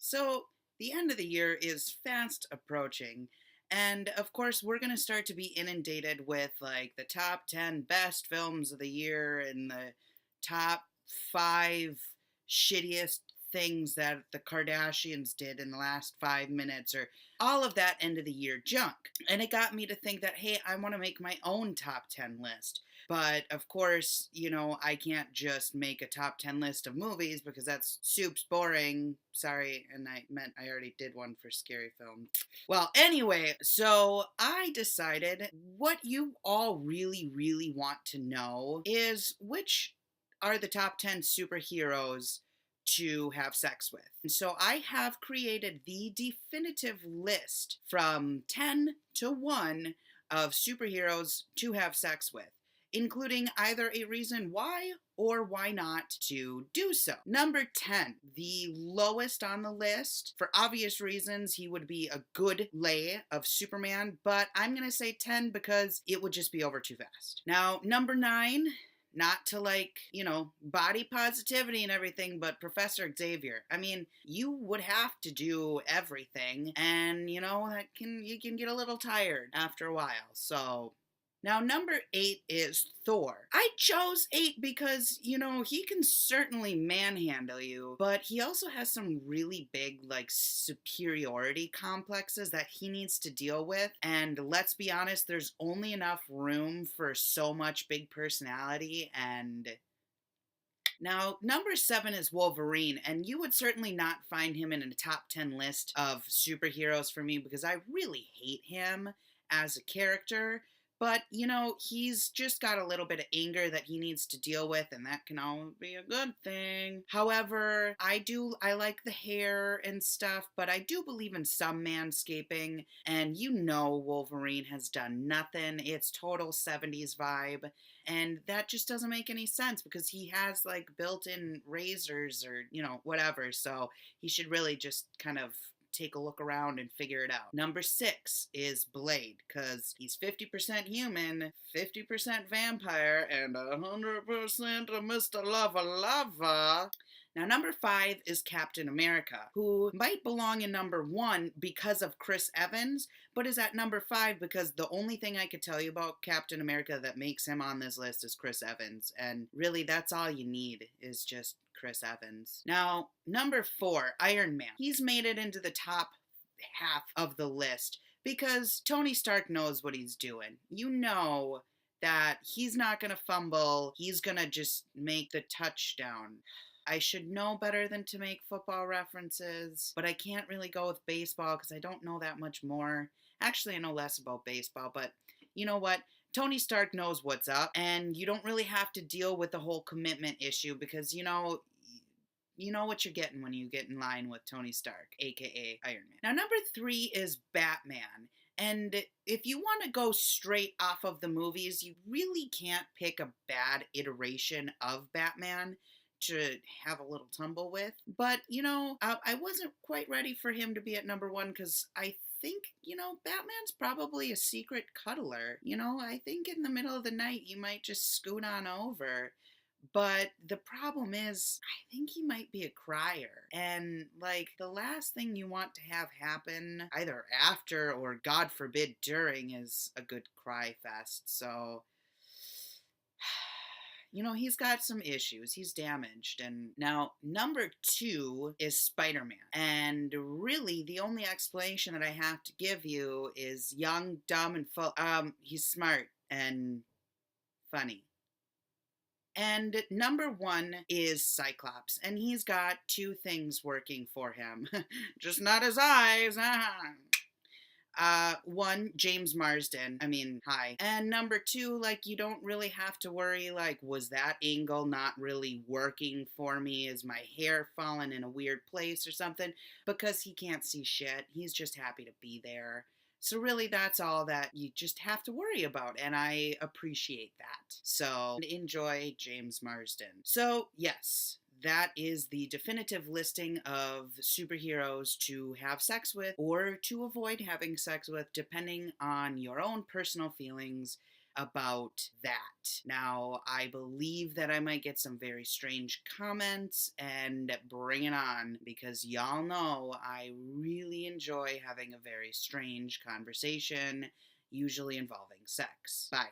So, the end of the year is fast approaching. And of course, we're going to start to be inundated with like the top 10 best films of the year and the top 5 shittiest things that the Kardashians did in the last 5 minutes, or all of that end of the year junk. And it got me to think that, hey, I want to make my own top 10 list. But of course, I can't just make a top 10 list of movies because that's soup's boring. Sorry, and I meant I already did one for scary film. Well, anyway, so I decided what you all really, really want to know is which are the top 10 superheroes to have sex with. And so I have created the definitive list from 10 to 1 of superheroes to have sex with, including either a reason why or why not to do so. Number 10, the lowest on the list. For obvious reasons, he would be a good lay of Superman, but I'm going to say 10 because it would just be over too fast. Now, number 9, not to body positivity and everything, but Professor Xavier. I mean, you would have to do everything, and you can get a little tired after a while. So now, number 8 is Thor. I chose 8 because, he can certainly manhandle you, but he also has some really big, superiority complexes that he needs to deal with. And let's be honest, there's only enough room for so much big personality. And now, number 7 is Wolverine, and you would certainly not find him in a top 10 list of superheroes for me because I really hate him as a character. But, he's just got a little bit of anger that he needs to deal with, and that can always be a good thing. However, I like the hair and stuff, but I do believe in some manscaping, and Wolverine has done nothing. It's total 70s vibe, and that just doesn't make any sense because he has, built-in razors or, whatever, so he should really just kind of take a look around and figure it out. Number 6 is Blade, because he's 50% human, 50% vampire, and 100% Mr. Lava Lava. Now, number 5 is Captain America, who might belong in number 1 because of Chris Evans, but is at number 5 because the only thing I could tell you about Captain America that makes him on this list is Chris Evans. And really, that's all you need is just Chris Evans. Now, number 4, Iron Man. He's made it into the top half of the list because Tony Stark knows what he's doing. That he's not going to fumble. He's going to just make the touchdown. I should know better than to make football references, but I can't really go with baseball because I don't know that much more. Actually, I know less about baseball, but you know what? Tony Stark knows what's up, and you don't really have to deal with the whole commitment issue because, you know what you're getting when you get in line with Tony Stark, aka Iron Man. Now, number 3 is Batman. And if you want to go straight off of the movies, you really can't pick a bad iteration of Batman to have a little tumble with. But, I wasn't quite ready for him to be at number 1 because I think, Batman's probably a secret cuddler. I think in the middle of the night you might just scoot on over. But the problem is, I think he might be a crier. And, the last thing you want to have happen, either after or, God forbid, during, is a good cry fest. So, he's got some issues. He's damaged. And now, number 2 is Spider-Man. And really, the only explanation that I have to give you is young, dumb, and full. He's smart and funny. And number 1 is Cyclops, and he's got 2 things working for him. Just not his eyes. 1, James Marsden. I mean, hi. And number 2, you don't really have to worry, was that angle not really working for me? Is my hair falling in a weird place or something? Because he can't see shit. He's just happy to be there. So really, that's all that you just have to worry about, and I appreciate that. So enjoy James Marsden. So yes, that is the definitive listing of superheroes to have sex with or to avoid having sex with, depending on your own personal feelings. about that. Now, I believe that I might get some very strange comments, and bring it on, because y'all know I really enjoy having a very strange conversation, usually involving sex. Bye.